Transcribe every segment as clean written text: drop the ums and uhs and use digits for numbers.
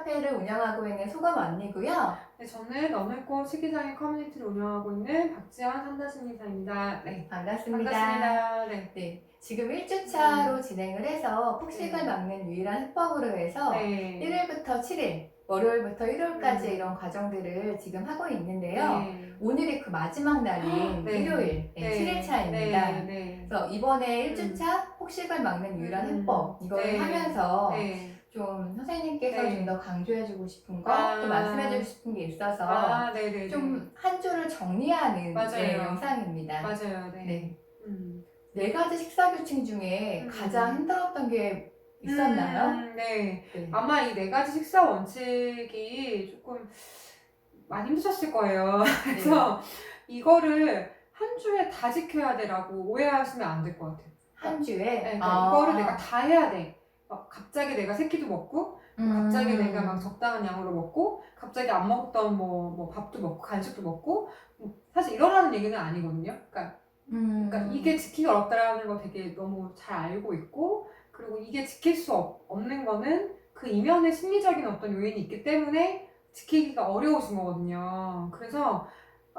카페를 운영하고 있는 소감 언니고요. 네, 저는 너늘꽃 식이장애 커뮤니티를 운영하고 있는 박지연 상담심리사입니다. 네, 반갑습니다. 반갑습니다. 네, 네, 지금 1주차로 진행을 해서 폭식을 네. 막는 유일한 해법으로 해서 네. 1일부터 7일, 월요일부터 일요일까지 음. 이런 과정들을 지금 하고 있는데요. 네. 오늘이 그 마지막 날인 네. 일요일, 네. 7일차입니다. 네. 그래서 이번에 1주차 폭식을 막는 유일한 해법, 이거를 네. 하면서 네. 좀 선생님께서 네. 좀 더 강조해주고 싶은 거, 아. 또 말씀해주고 싶은 게 있어서 네네. 좀 한 주를 정리하는 맞아요. 영상입니다. 맞아요. 네. 네. 음. 4가지 식사규칙 중에 가장 힘들었던 게 있었나요? 네. 네. 아마 이 4가지 식사 원칙이 조금 많이 힘드셨을 거예요. 그래서 이거를 한 주에 다 지켜야 돼라고 오해하시면 안 될 것 같아요. 한 주에? 네, 그러니까 이거를 내가 다 해야 돼. 막 갑자기 내가 새끼도 먹고, 갑자기 내가 막 적당한 양으로 먹고, 갑자기 안 먹던 뭐 밥도 먹고, 간식도 먹고, 사실 이러라는 얘기는 아니거든요. 그러니까 이게 지키기 어렵다라는 거 되게 너무 잘 알고 있고, 그리고 이게 지킬 수 없는 거는 그 이면에 심리적인 어떤 요인이 있기 때문에 지키기가 어려우신 거거든요. 그래서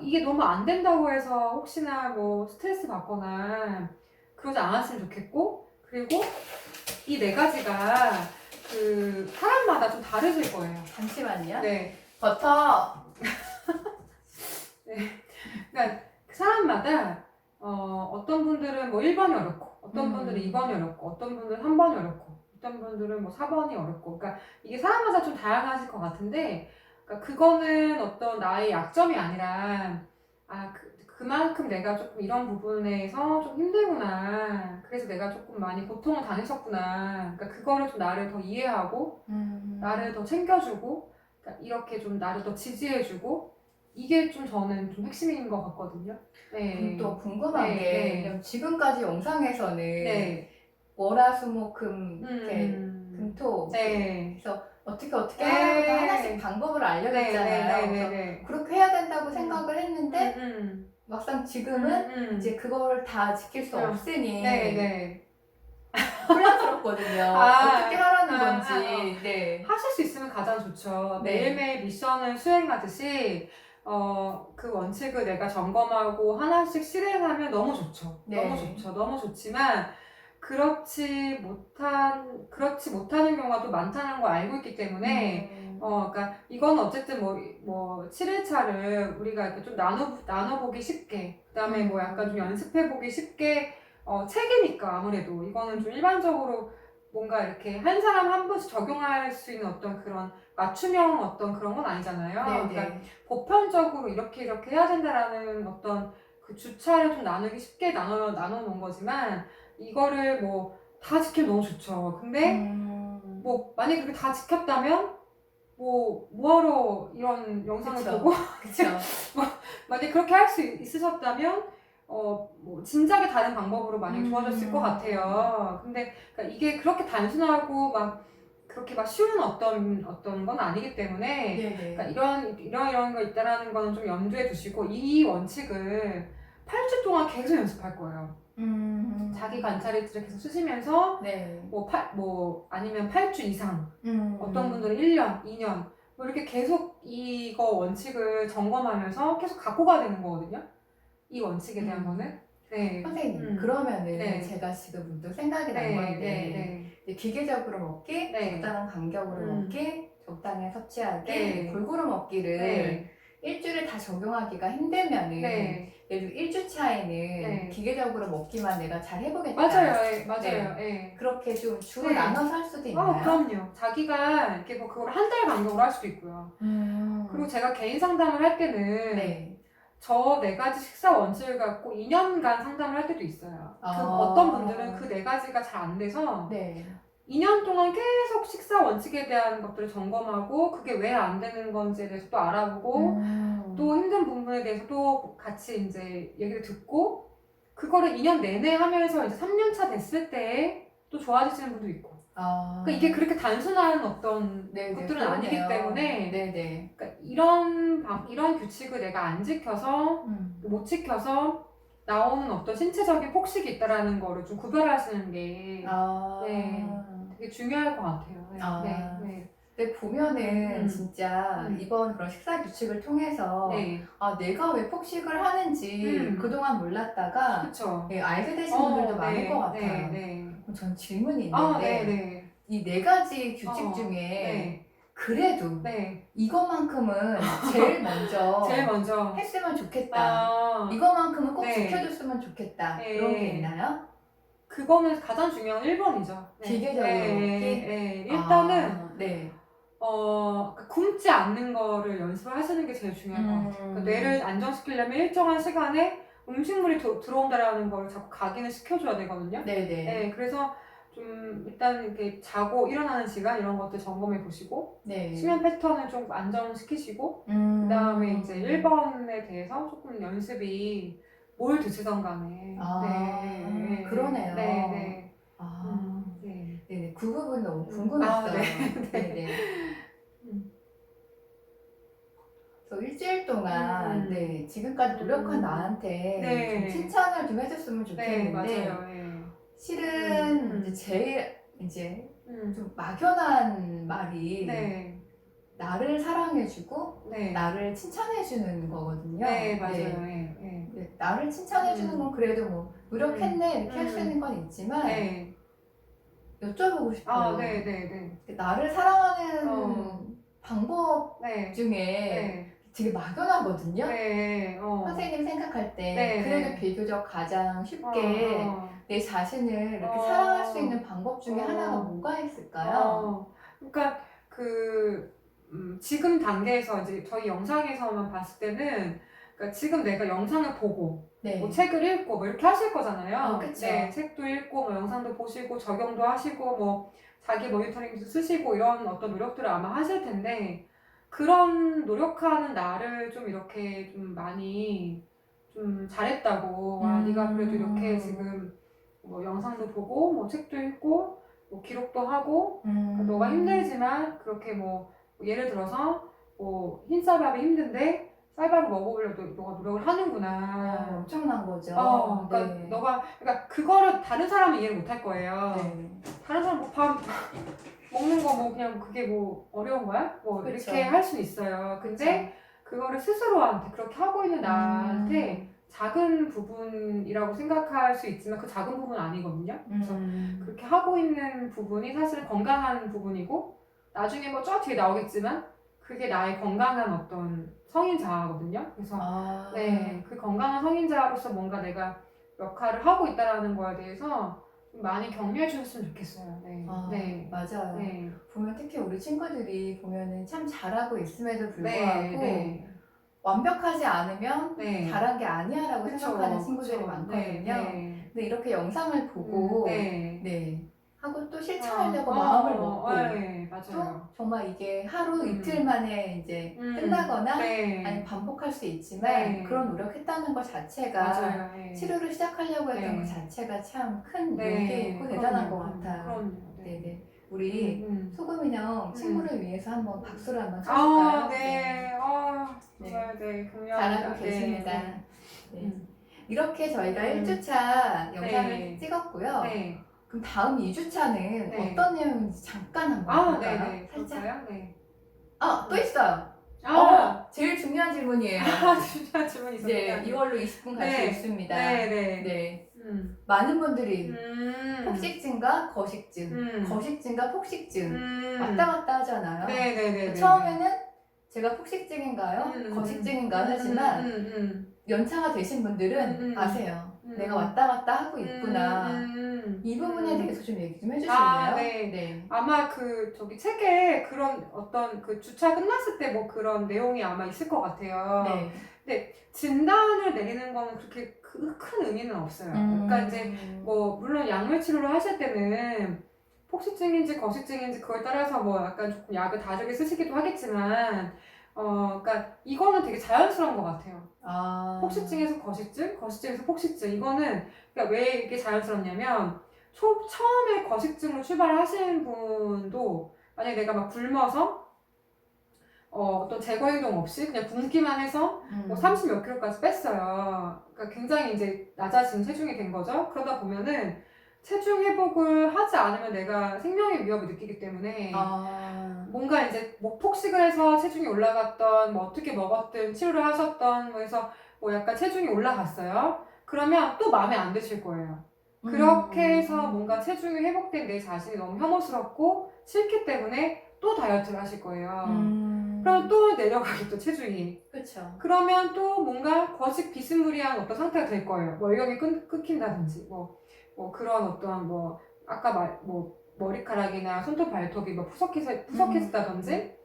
이게 너무 안 된다고 해서 혹시나 뭐 스트레스 받거나 그러지 않았으면 좋겠고, 그리고 이 4가지가 그 사람마다 좀 다르실 거예요. 잠시만요. 네. 버터. 네. 그러니까 사람마다 어떤 분들은 뭐 1번이 어렵고, 어떤 분들은 2번이 어렵고, 어떤 분들은 3번이 어렵고, 어떤 분들은 뭐 4번이 어렵고, 그러니까 이게 사람마다 좀 다양하실 것 같은데, 그러니까 그거는 어떤 나의 약점이 아니라, 그만큼 내가 조금 이런 부분에서 좀 힘들구나. 그래서 내가 조금 많이 고통을 당했었구나. 그러니까 그거를 좀 나를 더 이해하고, 나를 더 챙겨주고, 그러니까 이렇게 좀 나를 더 지지해주고, 이게 좀 저는 좀 핵심인 것 같거든요. 네. 그럼 또 궁금한 네, 게 네. 지금까지 영상에서는 네. 월화수목금 이렇게 금토 네. 그래서 어떻게 네. 하나부터 하나씩 방법을 알려줬잖아요. 그래서 네. 그렇게 해야 된다고 생각을 했는데 막상 지금은 이제 이제 그걸 다 지킬 수 없으니 네. 혼란스럽거든요. 어떻게 하라는 건지. 네. 하실 수 있으면 가장 좋죠. 네. 매일매일 미션을 수행하듯이 그 원칙을 내가 점검하고 하나씩 실행하면 너무 좋죠. 네. 너무 좋죠. 너무 좋지만 그렇지 못하는 경우가 또 많다는 걸 알고 있기 때문에 그러니까 이건 어쨌든 뭐 7일차를 우리가 이렇게 좀 나눠보기 쉽게, 그 다음에 뭐 약간 좀 연습해보기 쉽게 책이니까 아무래도 이거는 좀 일반적으로 뭔가 이렇게 한 사람 한 번씩 적용할 수 있는 어떤 그런 맞춤형 어떤 그런 건 아니잖아요. 네, 그러니까 네. 보편적으로 이렇게 해야 된다라는 어떤 그 주차를 좀 나누기 쉽게 나눠 놓은 거지만, 이거를 뭐 다 지키면 너무 좋죠. 근데 뭐 만약에 그렇게 다 지켰다면 뭐하러 이런 영상을 그쵸. 보고 그쵸. 만약에 그렇게 할 수 있으셨다면 뭐 진작에 다른 방법으로 많이 좋아졌을 것 같아요. 근데 그러니까 이게 그렇게 단순하고 막 그렇게 막 쉬운 어떤 건 아니기 때문에, 네네. 그러니까 이런 거 있다라는 거는 좀 염두에 두시고, 이 원칙을 8주 동안 계속 연습할 거예요. 자기 관찰리스트를 계속 쓰시면서 네. 아니면 8주 이상, 어떤 분들은 1년, 2년 뭐 이렇게 계속 이거 원칙을 점검하면서 계속 갖고가 되는 거거든요. 이 원칙에 대한 거는. 네. 선생님, 그러면은 네. 제가 지금 문득 생각이 난 건데 이제 기계적으로 먹기, 적당한 간격으로 먹기, 적당히 섭취하기, 골고루 먹기를 일주일에 다 적용하기가 힘들면은 예를 들어 1주 차에는 기계적으로 먹기만 내가 잘 해보겠다. 맞아요. 그렇게 좀 주로 나눠서 할 수도 있나요? 그럼요. 자기가 이렇게 뭐 그걸 한 달 간격으로 할 수도 있고요. 그리고 제가 개인 상담을 할 때는 저 4가지 식사 원칙을 갖고 2년간 상담을 할 때도 있어요. 어떤 분들은 그 4가지가 잘 안 돼서 2년 동안 계속 식사 원칙에 대한 것들을 점검하고, 그게 왜 안 되는 건지에 대해서 또 알아보고, 또 힘든 부분에 대해서도 같이 이제 얘기를 듣고, 그거를 2년 내내 하면서 이제 3년차 됐을 때 또 좋아지시는 분도 있고. 그러니까 이게 그렇게 단순한 어떤 것들은 아니기 때문에, 그러니까 이런 규칙을 내가 안 지켜서, 못 지켜서 나오는 어떤 신체적인 폭식이 있다라는 거를 좀 구별하시는 게 되게 중요할 것 같아요. 근데 보면은 진짜 이번 그런 식사 규칙을 통해서 네. 아, 내가 왜 폭식을 하는지 그동안 몰랐다가 그쵸. 예, 알게 되신 분들도 네, 많을 것 같아요. 네. 그럼 전 질문이 아, 있는데 네. 이 네 가지 규칙 어, 중에 네. 그래도 네. 이것만큼은 제일 먼저 제일 먼저. 했으면 좋겠다. 아, 이것만큼은 꼭 네. 지켜줬으면 좋겠다. 네. 그런 게 있나요? 그거는 가장 중요한 1번이죠. 기계적으로 먹기? 일단은 아, 네. 굶지 않는 거를 연습을 하시는 게 제일 중요할 것 같아요. 그러니까 뇌를 안정시키려면 일정한 시간에 음식물이 들어온다라는 걸 자꾸 각인을 시켜줘야 되거든요. 네네. 네, 그래서 좀 일단 이렇게 자고 일어나는 시간 이런 것들 점검해 보시고 네. 수면 패턴을 좀 안정시키시고 그 다음에 이제 1번에 대해서 조금 연습이 뭘 드시던 간에 네, 그러네요. 네. 네. 네. 그 부분 너무 궁금했어요. 네네. 그래서 일주일 동안 네, 지금까지 노력한 나한테 좀 칭찬을 좀 해줬으면 좋겠는데 네, 맞아요. 실은 이제 제일 이제 좀 막연한 말이 네. 나를 사랑해주고 네. 나를 칭찬해주는 거거든요. 네, 맞아요. 네, 나를 칭찬해주는 건 그래도 뭐 노력했네 이렇게 할 수 있는 건 있지만 네. 여쭤보고 싶어요. 네. 나를 사랑하는 방법 네. 중에 되게 막연하거든요. 네. 선생님 생각할 때 네. 그래도 비교적 가장 쉽게 내 자신을 이렇게 사랑할 수 있는 방법 중에 하나가 뭐가 있을까요? 그러니까 지금 단계에서 이제 저희 영상에서만 봤을 때는 그러니까 지금 내가 영상을 보고 네. 뭐 책을 읽고 뭐 이렇게 하실 거잖아요. 그쵸. 네, 책도 읽고 뭐 영상도 보시고 적용도 하시고 뭐 자기 모니터링도 쓰시고 이런 어떤 노력들을 아마 하실 텐데 그런 노력하는 나를 좀 이렇게 좀 많이 좀 잘했다고 네가 그래도 이렇게 지금 뭐 영상도 보고 뭐 책도 읽고 뭐 기록도 하고 너가 힘들지만 그렇게 뭐 예를 들어서 뭐 흰쌀밥이 힘든데 쌀밥을 먹어보려고 너가 노력을 하는구나. 엄청난 거죠. 그러니까 네. 너가 그러니까 그거를 다른 사람은 이해를 못 할 거예요. 네. 다른 사람 뭐 밥 먹는 거 뭐 그냥 그게 뭐 어려운 거야? 뭐 그쵸. 이렇게 할 수 있어요. 근데 그거를 스스로한테 그렇게 하고 있는 나한테 작은 부분이라고 생각할 수 있지만 그 작은 부분은 아니거든요. 그래서 그렇게 하고 있는 부분이 사실 건강한 부분이고 나중에 뭐 저 뒤에 나오겠지만 그게 나의 건강한 어떤 성인 자아거든요. 그래서 네, 그 건강한 성인 자아로서 뭔가 내가 역할을 하고 있다라는 거에 대해서 좀 많이 격려해 주셨으면 좋겠어요. 네. 맞아요. 네. 보면 특히 우리 친구들이 보면은 참 잘하고 있음에도 네. 불구하고 완벽하지 않으면 네. 잘한 게 아니야라고 그쵸, 생각하는 친구들이 그쵸. 많거든요. 네. 근데 이렇게 영상을 보고 네. 하고 또 실천하려고 마음을 먹고 맞아요. 또 정말 이게 하루 이틀 만에 이제 끝나거나 아니면 반복할 수 있지만 그런 노력했다는 것 자체가 맞아요. 치료를 시작하려고 했던 것 자체가 참 큰 용기이고 대단한 것 같아요. 네네. 우리 소금인형 친구를 위해서 한번 박수를 한번 쳐줄까요? 네. 정말 격려합니다. 잘하고 계십니다. 네. 이렇게 저희가 1주차 영상을 찍었고요. 그럼 다음 2주차는 어떤 내용인지 잠깐 한번 볼까요? 살짝. 또 있어요. 제일 중요한 질문이에요. 중요한 질문이 있었어요. 네, 이걸로 20분 갈 수 있습니다. 네. 많은 분들이 폭식증과 거식증, 거식증과 폭식증 왔다 갔다 하잖아요. 처음에는 제가 폭식증인가요? 거식증인가요? 하지만 연차가 되신 분들은 아세요. 내가 왔다 갔다 하고 있구나. 이 부분에 대해서 좀 얘기 좀 해주실래요? 네. 아마 저기 책에 그런 어떤 주차 끝났을 때 뭐 그런 내용이 아마 있을 것 같아요. 근데 진단을 내리는 거는 그렇게 큰 의미는 없어요. 그러니까 이제 뭐 물론 약물 치료를 하실 때는 폭식증인지 거식증인지 그걸 따라서 뭐 약간 조금 약을 다르게 쓰시기도 하겠지만 그러니까 이거는 되게 자연스러운 것 같아요. 폭식증에서 거식증, 거식증에서 폭식증. 이거는 그러니까 왜 이게 자연스럽냐면 처음에 거식증으로 출발하시는 분도 만약에 내가 막 굶어서 어떤 제거 행동 없이 그냥 굶기만 해서 뭐 30 몇 킬로까지 뺐어요. 그러니까 굉장히 이제 낮아진 체중이 된 거죠. 그러다 보면은 체중 회복을 하지 않으면 내가 생명의 위협을 느끼기 때문에 뭔가 이제 뭐 폭식을 해서 체중이 올라갔던 뭐 어떻게 먹었든 치료를 하셨던 뭐 해서 뭐 약간 체중이 올라갔어요. 그러면 또 마음에 안 드실 거예요. 그렇게 해서 뭔가 체중이 회복된 내 자신이 너무 혐오스럽고 싫기 때문에 또 다이어트를 하실 거예요. 그럼 또 내려가겠죠, 체중이. 그렇죠. 그러면 또 뭔가 거식 비스무리한 어떤 상태가 될 거예요. 뭐 월경이 끊긴다든지, 뭐 그런 어떤 뭐 아까 뭐 머리카락이나 손톱 발톱이 뭐 푸석했다든지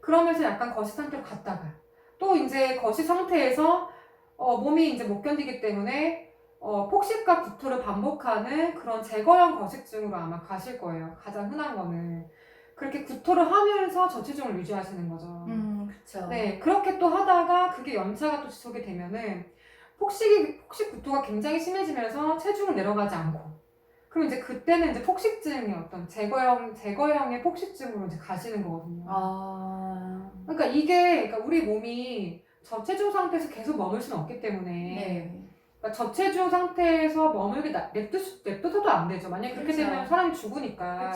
그러면서 약간 거식 상태로 갔다가 또 이제 거식 상태에서 몸이 이제 못 견디기 때문에 폭식과 구토를 반복하는 그런 제거형 거식증으로 아마 가실 거예요. 가장 흔한 거는. 그렇게 구토를 하면서 저체중을 유지하시는 거죠. 그쵸. 네, 그렇게 또 하다가 그게 연차가 또 지속이 되면은 폭식 구토가 굉장히 심해지면서 체중은 내려가지 않고. 그럼 이제 그때는 이제 폭식증이 어떤 제거형의 폭식증으로 이제 가시는 거거든요. 그러니까 그러니까 우리 몸이 저체중 상태에서 계속 머물 수는 없기 때문에. 그러니까 저체중 상태에서 머물게 냅두서도 안 되죠. 만약에 그렇게 되면 사람이 죽으니까.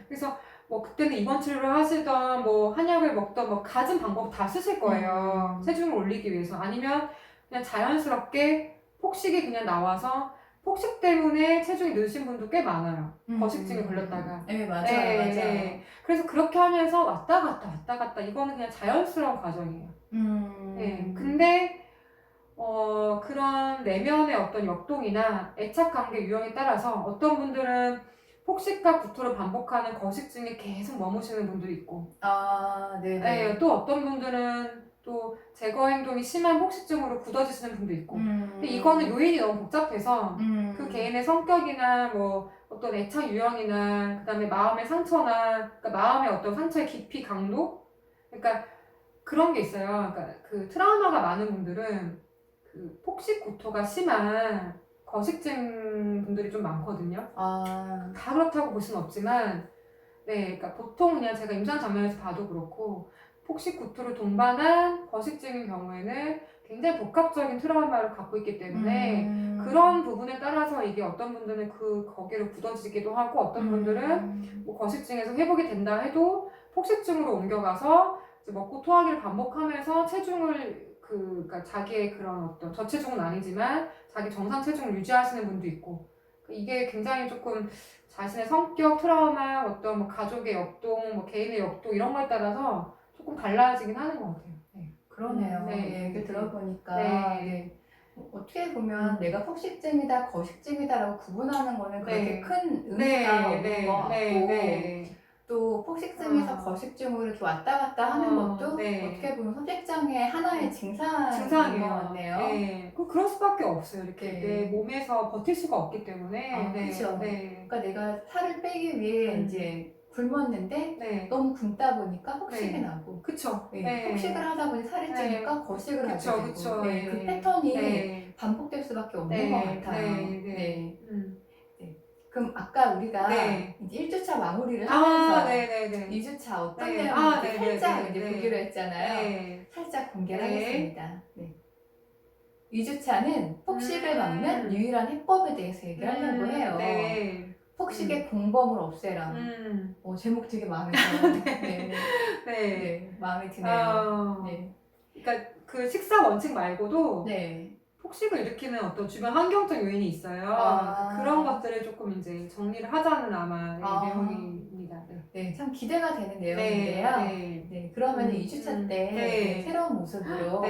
그래서 뭐 그때는 입원 치료를 하시던 뭐 한약을 먹던 뭐 갖은 방법 다 쓰실 거예요. 체중을 올리기 위해서. 아니면 그냥 자연스럽게 폭식이 그냥 나와서 폭식 때문에 체중이 늦으신 분도 꽤 많아요. 거식증에 걸렸다가. 네, 맞아요. 맞아요. 그래서 그렇게 하면서 왔다 갔다 이거는 그냥 자연스러운 과정이에요. 네. 근데 그런 내면의 어떤 역동이나 애착관계 유형에 따라서 어떤 분들은 폭식과 구토를 반복하는 거식증에 계속 머무시는 분들이 있고, 네, 또 어떤 분들은 또 제거 행동이 심한 폭식증으로 굳어지시는 분도 있고, 근데 이거는 요인이 너무 복잡해서 그 개인의 성격이나 뭐 어떤 애착 유형이나 그다음에 마음의 상처나 그러니까 마음의 어떤 상처의 깊이 강도, 그러니까 그런 게 있어요. 그러니까 그 트라우마가 많은 분들은 그 폭식 구토가 심한 거식증 분들이 좀 많거든요. 다 그렇다고 볼 수는 없지만, 네, 그러니까 보통 그냥 제가 임상 장면에서 봐도 그렇고, 폭식 구토를 동반한 거식증인 경우에는 굉장히 복합적인 트라우마를 갖고 있기 때문에 그런 부분에 따라서 이게 어떤 분들은 거기로 굳어지기도 하고 어떤 분들은 뭐 거식증에서 회복이 된다 해도 폭식증으로 옮겨가서 이제 먹고 토하기를 반복하면서 체중을 그러니까 자기의 그런 어떤 저체중은 아니지만 자기 정상 체중을 유지하시는 분도 있고 이게 굉장히 조금 자신의 성격, 트라우마, 어떤 뭐 가족의 역동, 뭐 개인의 역동 이런 거에 따라서 조금 달라지긴 하는 것 같아요. 네. 그러네요. 얘기 들어보니까 어떻게 보면 내가 폭식증이다, 거식증이다라고 구분하는 거는 그렇게 큰 의미가 없는 것 같고 또 폭식증에서 거식증으로 이렇게 왔다 갔다 하는 것도 어떻게 보면 선택장의 하나의 증상인 것 같네요. 그럴 수밖에 없어요. 이렇게 내 몸에서 버틸 수가 없기 때문에. 그렇죠. 그러니까 내가 살을 빼기 위해 이제 굶었는데 너무 굶다 보니까 폭식이 나고 그쵸. 폭식을 하다 보니 살이 찌니까 거식을 하게 되고 그 패턴이 반복될 수밖에 없는 것 같아요. 그럼 아까 우리가 이제 1주차 마무리를 하면서 2주차 어떤 내용인지 살짝 이제 보기로 했잖아요. 살짝 공개를 하겠습니다. 2주차는 폭식을 막는 유일한 해법에 대해서 얘기하려고 해요. 폭식의 공범을 없애라. 제목 되게 마음에 들어요. 마음에 드네요. 그러니까 그 식사 원칙 말고도 폭식을 일으키는 어떤 주변 환경적 요인이 있어요. 그런 것들을 조금 이제 정리를 하자는 아마 내용입니다. 참 기대가 되는 내용인데요. 그러면 2주차 때 새로운 모습으로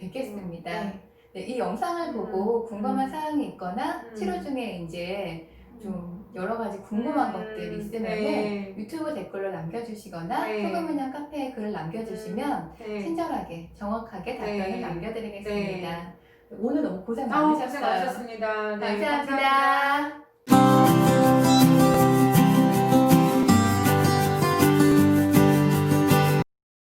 뵙겠습니다. 이 영상을 보고 궁금한 사항이 있거나 치료 중에 이제 좀 여러 가지 궁금한 것들이 있으면 유튜브 댓글로 남겨주시거나 소금은영 카페에 글을 남겨주시면 친절하게 정확하게 답변을 남겨드리겠습니다. 오늘 너무 고생 많으셨어요. 고생 많으셨습니다. 감사합니다.